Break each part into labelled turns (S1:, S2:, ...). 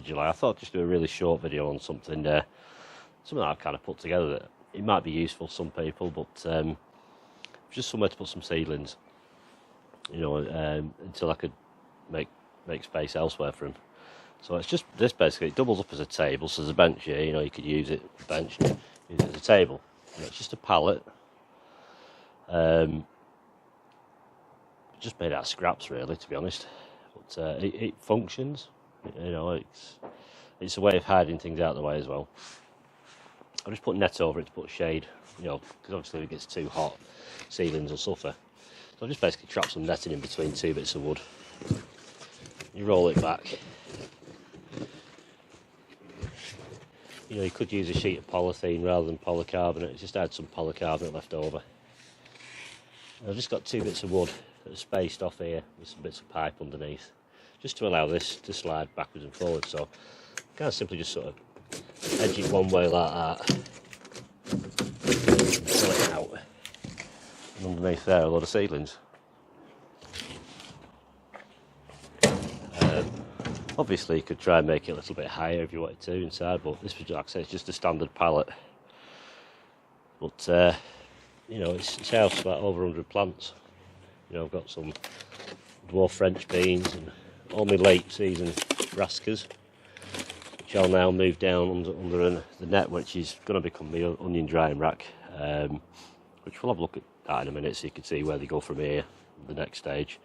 S1: July. I thought I'd just do a really short video on something that I've kind of put together that it might be useful to some people, but just somewhere to put some seedlings, you know, until I could make space elsewhere for them. So it's just this basically, it doubles up as a table, so there's a bench here, you know, you could use it, use it as a table. And it's just a pallet, just made out of scraps really, to be honest, but it functions, you know, it's a way of hiding things out of the way as well. I'll just put net over it to put shade, you know, because obviously if it gets too hot, seedlings will suffer. So I'll just basically trap some netting in between two bits of wood. You roll it back. You know, you could use a sheet of polythene rather than polycarbonate. Just add some polycarbonate left over. I've just got two bits of wood that are spaced off here with some bits of pipe underneath, just to allow this to slide backwards and forwards. So kind of simply just sort of edge it one way like that, pull it out, and underneath there a load of seedlings. Obviously you could try and make it a little bit higher if you wanted to inside, but this was, like I say, it's just a standard pallet. But you know, it's housed about over 100 plants. You know, I've got some dwarf French beans and all my late season brassicas, which I'll now move down under the net, which is going to become the onion drying rack, which we'll have a look at that in a minute so you can see where they go from here, the next stage.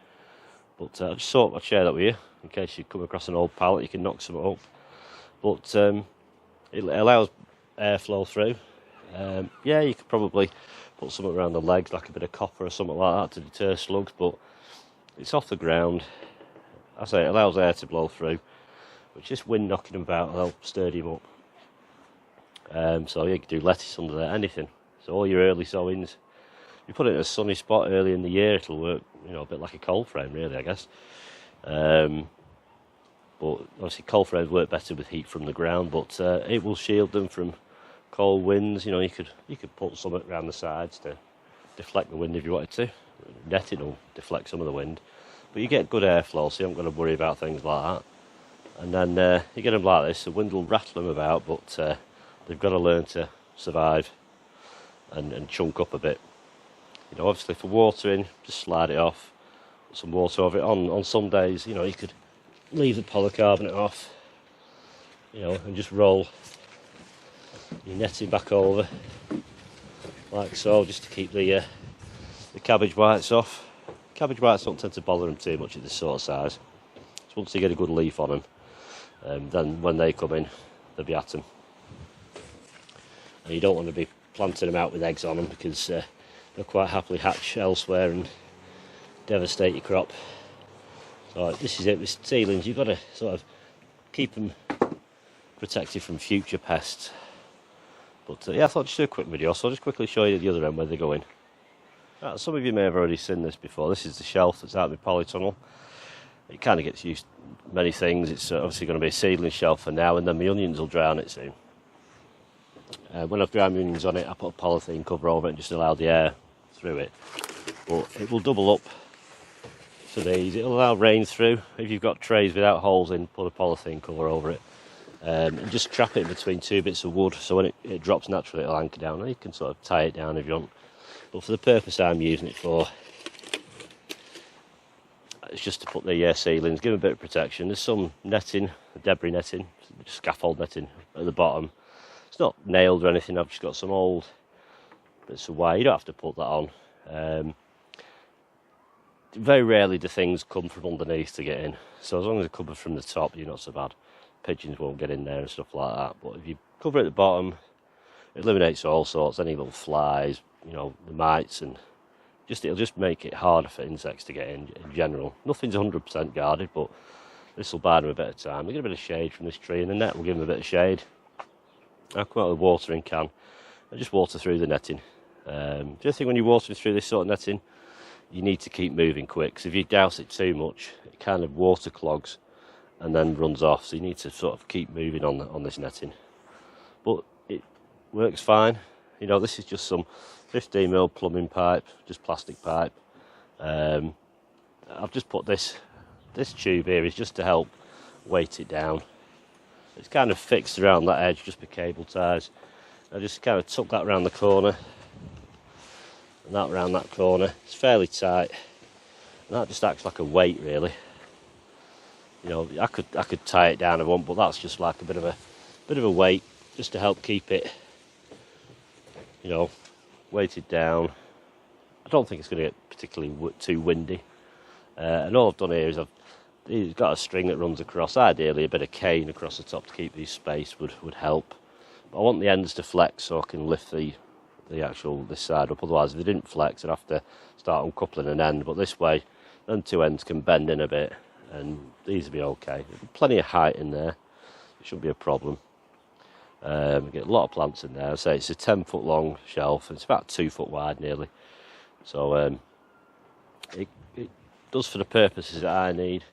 S1: But I just thought I'd share that with you in case you come across an old pallet, you can knock some up. But it allows airflow through. Yeah, you could probably put something around the legs, like a bit of copper or something like that to deter slugs, but it's off the ground. I say it allows air to blow through, but just wind knocking them about will help sturdy them up. So yeah, you can do lettuce under there, anything. So all your early sowings, you put it in a sunny spot early in the year, it'll work, you know, a bit like a cold frame really, I guess. But obviously cold frames work better with heat from the ground, but it will shield them from cold winds. You know, you could put something around the sides to deflect the wind if you wanted to. Netting will deflect some of the wind, but you get good airflow, so you haven't got to worry about things like that. And then you get them like this, the wind will rattle them about, but they've got to learn to survive and chunk up a bit. You know, obviously for watering, just slide it off, put some water over it. On some days, you know, you could leave the polycarbonate off, you know, and just roll your netting back over, like so, just to keep the cabbage whites off. Cabbage whites don't tend to bother them too much at this sort of size. So once you get a good leaf on them, then when they come in, they'll be at them. And you don't want to be planting them out with eggs on them, because they'll quite happily hatch elsewhere and devastate your crop. So this is it with seedlings, you've got to sort of keep them protected from future pests. But yeah, I thought I'd just do a quick video, so I'll just quickly show you at the other end where they go in. Right, some of you may have already seen this before. This is the shelf that's out in the polytunnel. It kind of gets used to many things. It's obviously going to be a seedling shelf for now, and then my onions will dry on it soon. When I've dried my onions on it, I put a polythene cover over it and just allow the air through it. But it will double up for these. It'll allow rain through. If you've got trays without holes in, put a polythene cover over it. And just trap it between two bits of wood, so when it drops naturally it'll anchor down, and you can sort of tie it down if you want. But for the purpose I'm using it for, it's just to put the seedlings, give them a bit of protection. There's some netting, debris netting, scaffold netting at the bottom. It's not nailed or anything, I've just got some old bits of wire. You don't have to put that on. Very rarely do things come from underneath to get in, so as long as they're covered from the top, you're not so bad. Pigeons won't get in there and stuff like that, but if you cover it at the bottom, it eliminates all sorts, any little flies, you know, the mites, and it'll just make it harder for insects to get in general. Nothing's 100% guarded, but this will buy them a bit of time. They get a bit of shade from this tree, and the net will give them a bit of shade. I'll come out with a watering can and just water through the netting. The other thing, when you're watering through this sort of netting, you need to keep moving quick, because if you douse it too much, it kind of water clogs and then runs off, so you need to sort of keep moving on this netting. But it works fine. You know, this is just some 15mm plumbing pipe, just plastic pipe. I've just put this tube here is just to help weight it down. It's kind of fixed around that edge just with cable ties. I just kind of tuck that around the corner and that around that corner. It's fairly tight, and that just acts like a weight really. You know, I could tie it down if I want, but that's just like a bit of a weight just to help keep it, you know, weighted down. I don't think it's going to get particularly too windy. And all I've done here is I've got a string that runs across. Ideally, a bit of cane across the top to keep these spaced would help. But I want the ends to flex so I can lift this side up. Otherwise, if they didn't flex, I'd have to start uncoupling an end. But this way, then two ends can bend in a bit, and these will be okay. There's plenty of height in there. It shouldn't be a problem. Get a lot of plants in there. I say it's a 10-foot long shelf, and it's about 2 foot wide nearly. So it does for the purposes that I need.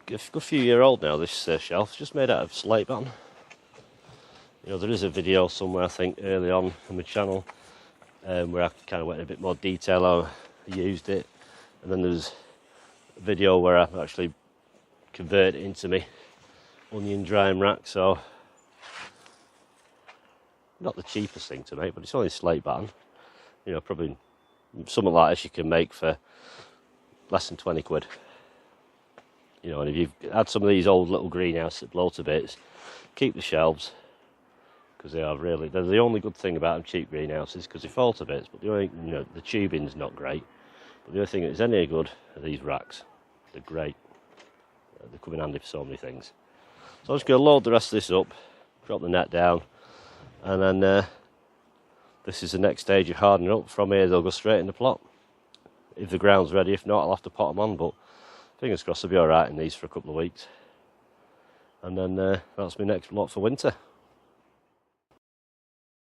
S1: It's a good few year old now, this shelf. It's just made out of slate bottom. You know, there is a video somewhere, I think, early on my channel, where I kind of went in a bit more detail how I used it. And then there's a video where I actually converted it into my onion drying rack. So, not the cheapest thing to make, but it's only slate bottom. You know, probably something like this you can make for less than 20 quid. You know, and if you've had some of these old little greenhouses that blow to bits, keep the shelves, because they're the only good thing about them, cheap greenhouses, because they fall to bits. But the only, you know, the tubing's not great. But the only thing that's any good are these racks. They're great. They come in handy for so many things. So I'm just going to load the rest of this up, drop the net down, and then this is the next stage of hardening up. From here they'll go straight in the plot. If the ground's ready, if not, I'll have to pot them on, but fingers crossed they'll be alright in these for a couple of weeks. And then that's my next lot for winter.